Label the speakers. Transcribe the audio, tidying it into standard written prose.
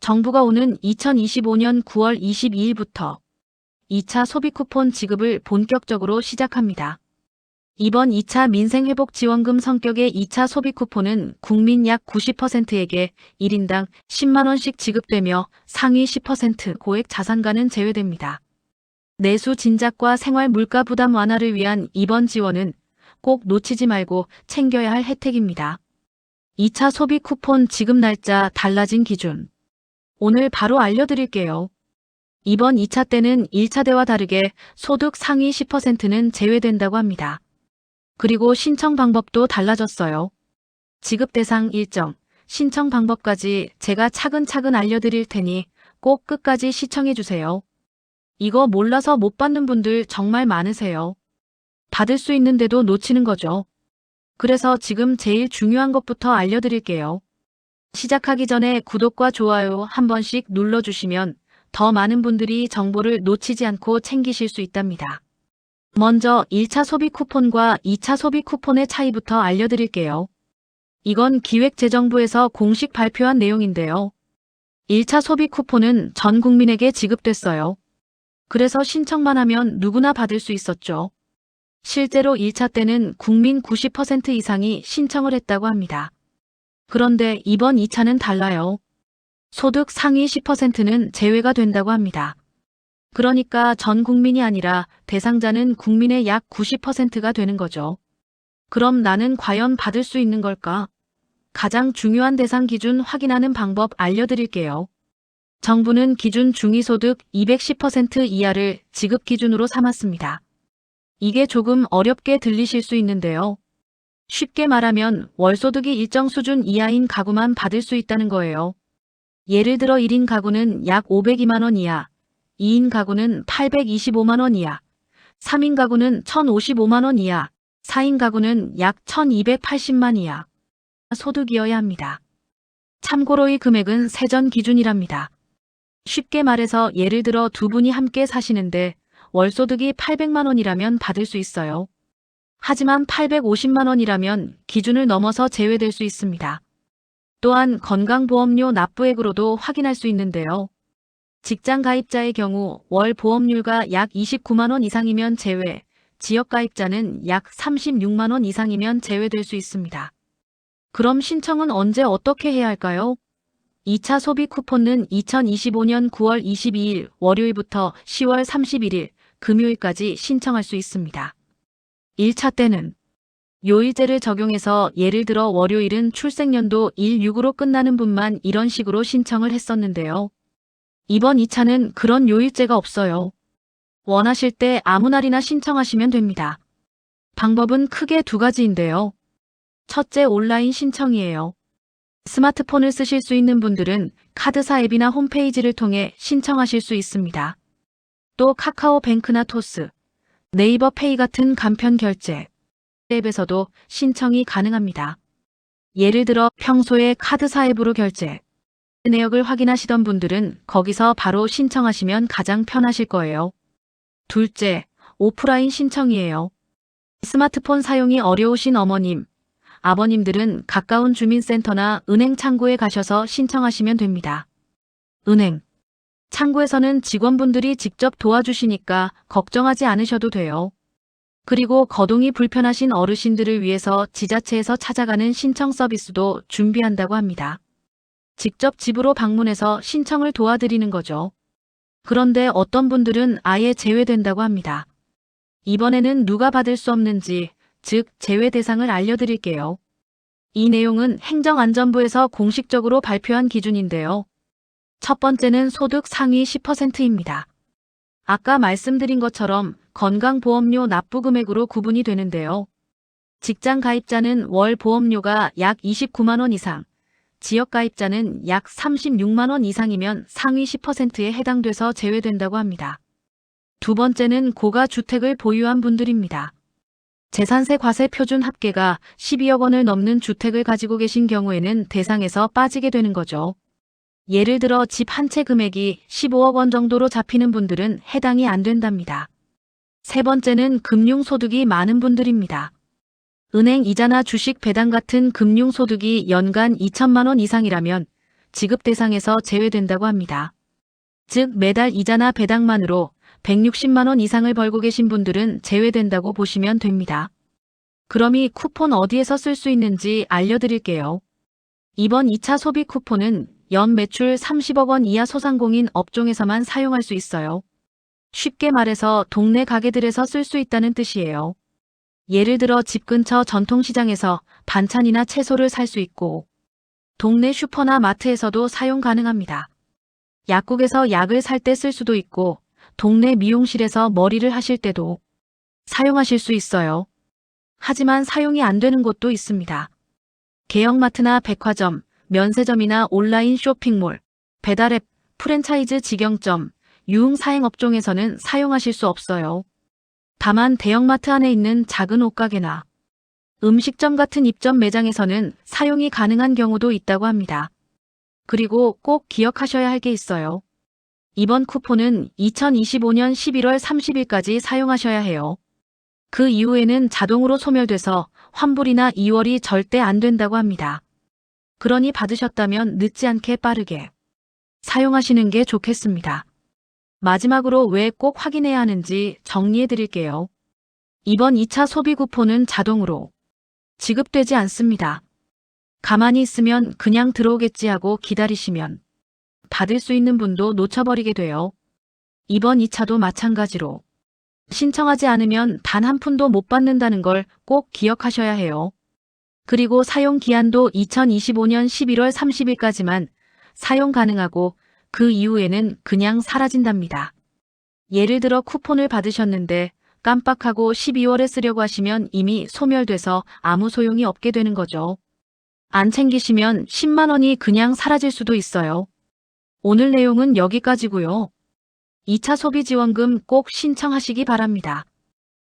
Speaker 1: 정부가 오는 2025년 9월 22일부터 2차 소비 쿠폰 지급을 본격적으로 시작합니다. 이번 2차 민생회복지원금 성격의 2차 소비 쿠폰은 국민 약 90%에게 1인당 10만원씩 지급되며 상위 10% 고액 자산가는 제외됩니다. 내수 진작과 생활 물가 부담 완화를 위한 이번 지원은 꼭 놓치지 말고 챙겨야 할 혜택입니다. 2차 소비 쿠폰 지급 날짜 달라진 기준. 오늘 바로 알려드릴게요. 이번 2차 때는 1차 때와 다르게 소득 상위 10%는 제외된다고 합니다. 그리고 신청 방법도 달라졌어요. 지급 대상 일정, 신청 방법까지 제가 차근차근 알려드릴 테니 꼭 끝까지 시청해주세요. 이거 몰라서 못 받는 분들 정말 많으세요. 받을 수 있는데도 놓치는 거죠. 그래서 지금 제일 중요한 것부터 알려드릴게요. 시작하기 전에 구독과 좋아요 한 번씩 눌러주시면 더 많은 분들이 정보를 놓치지 않고 챙기실 수 있답니다. 먼저 1차 소비 쿠폰과 2차 소비 쿠폰의 차이부터 알려드릴게요. 이건 기획재정부에서 공식 발표한 내용인데요. 1차 소비 쿠폰은 전 국민에게 지급됐어요. 그래서 신청만 하면 누구나 받을 수 있었죠. 실제로 1차 때는 국민 90% 이상이 신청을 했다고 합니다. 그런데 이번 2차는 달라요. 소득 상위 10%는 제외가 된다고 합니다. 그러니까 전 국민이 아니라 대상자는 국민의 약 90%가 되는 거죠. 그럼 나는 과연 받을 수 있는 걸까? 가장 중요한 대상 기준 확인하는 방법 알려드릴게요. 정부는 기준 중위소득 210% 이하를 지급 기준으로 삼았습니다. 이게 조금 어렵게 들리실 수 있는데요. 쉽게 말하면 월소득이 일정 수준 이하인 가구만 받을 수 있다는 거예요. 예를 들어 1인 가구는 약 502만원 이하, 2인 가구는 825만원 이하, 3인 가구는 1055만원 이하, 4인 가구는 약 1280만 이하 소득이어야 합니다. 참고로 이 금액은 세전 기준이랍니다. 쉽게 말해서 예를 들어 두 분이 함께 사시는데 월소득이 800만원이라면 받을 수 있어요. 하지만 850만원이라면 기준을 넘어서 제외될 수 있습니다. 또한 건강보험료 납부액으로도 확인할 수 있는데요. 직장 가입자의 경우 월 보험료가 약 29만원 이상이면 제외, 지역 가입자는 약 36만원 이상이면 제외될 수 있습니다. 그럼 신청은 언제 어떻게 해야 할까요? 2차 소비 쿠폰은 2025년 9월 22일 월요일부터 10월 31일 금요일까지 신청할 수 있습니다. 1차 때는 요일제를 적용해서 예를 들어 월요일은 출생연도 16으로 끝나는 분만 이런 식으로 신청을 했었는데요. 이번 2차는 그런 요일제가 없어요. 원하실 때 아무 날이나 신청하시면 됩니다. 방법은 크게 두 가지인데요. 첫째, 온라인 신청이에요. 스마트폰을 쓰실 수 있는 분들은 카드사 앱이나 홈페이지를 통해 신청하실 수 있습니다. 또 카카오뱅크나 토스, 네이버 페이 같은 간편 결제 앱에서도 신청이 가능합니다. 예를 들어 평소에 카드사 앱으로 결제 내역을 확인하시던 분들은 거기서 바로 신청하시면 가장 편하실 거예요. 둘째, 오프라인 신청이에요. 스마트폰 사용이 어려우신 어머님, 아버님들은 가까운 주민센터나 은행 창구에 가셔서 신청하시면 됩니다. 은행, 창구에서는 직원분들이 직접 도와주시니까 걱정하지 않으셔도 돼요. 그리고 거동이 불편하신 어르신들을 위해서 지자체에서 찾아가는 신청 서비스도 준비한다고 합니다. 직접 집으로 방문해서 신청을 도와드리는 거죠. 그런데 어떤 분들은 아예 제외된다고 합니다. 이번에는 누가 받을 수 없는지, 즉 제외 대상을 알려드릴게요. 이 내용은 행정안전부에서 공식적으로 발표한 기준인데요. 첫 번째는 소득 상위 10%입니다. 아까 말씀드린 것처럼 건강보험료 납부 금액으로 구분이 되는데요. 직장 가입자는 월 보험료가 약 29만원 이상, 지역 가입자는 약 36만원 이상이면 상위 10%에 해당돼서 제외된다고 합니다. 두 번째는 고가 주택을 보유한 분들입니다. 재산세 과세 표준 합계가 12억 원을 넘는 주택을 가지고 계신 경우에는 대상에서 빠지게 되는 거죠. 예를 들어 집 한 채 금액이 15억 원 정도로 잡히는 분들은 해당이 안 된답니다. 세 번째는 금융소득이 많은 분들입니다. 은행 이자나 주식 배당 같은 금융소득이 연간 2천만 원 이상이라면 지급 대상에서 제외된다고 합니다. 즉 매달 이자나 배당만으로 160만 원 이상을 벌고 계신 분들은 제외된다고 보시면 됩니다. 그럼 이 쿠폰 어디에서 쓸 수 있는지 알려드릴게요. 이번 2차 소비 쿠폰은 연 매출 30억 원 이하 소상공인 업종에서만 사용할 수 있어요. 쉽게 말해서 동네 가게들에서 쓸 수 있다는 뜻이에요. 예를 들어 집 근처 전통시장에서 반찬이나 채소를 살 수 있고 동네 슈퍼나 마트에서도 사용 가능합니다. 약국에서 약을 살 때 쓸 수도 있고 동네 미용실에서 머리를 하실 때도 사용하실 수 있어요. 하지만 사용이 안 되는 곳도 있습니다. 대형마트나 백화점, 면세점이나 온라인 쇼핑몰, 배달앱, 프랜차이즈 직영점, 유흥사행 업종에서는 사용하실 수 없어요. 다만 대형마트 안에 있는 작은 옷가게나 음식점 같은 입점 매장에서는 사용이 가능한 경우도 있다고 합니다. 그리고 꼭 기억하셔야 할 게 있어요. 이번 쿠폰은 2025년 11월 30일까지 사용하셔야 해요. 그 이후에는 자동으로 소멸돼서 환불이나 이월이 절대 안 된다고 합니다. 그러니 받으셨다면 늦지 않게 빠르게 사용하시는 게 좋겠습니다. 마지막으로 왜 꼭 확인해야 하는지 정리해 드릴게요. 이번 2차 소비 쿠폰은 자동으로 지급되지 않습니다. 가만히 있으면 그냥 들어오겠지 하고 기다리시면 받을 수 있는 분도 놓쳐버리게 돼요. 이번 2차도 마찬가지로 신청하지 않으면 단 한 푼도 못 받는다는 걸 꼭 기억하셔야 해요. 그리고 사용 기한도 2025년 11월 30일까지만 사용 가능하고 그 이후에는 그냥 사라진답니다. 예를 들어 쿠폰을 받으셨는데 깜빡하고 12월에 쓰려고 하시면 이미 소멸돼서 아무 소용이 없게 되는 거죠. 안 챙기시면 10만 원이 그냥 사라질 수도 있어요. 오늘 내용은 여기까지고요. 2차 소비지원금 꼭 신청하시기 바랍니다.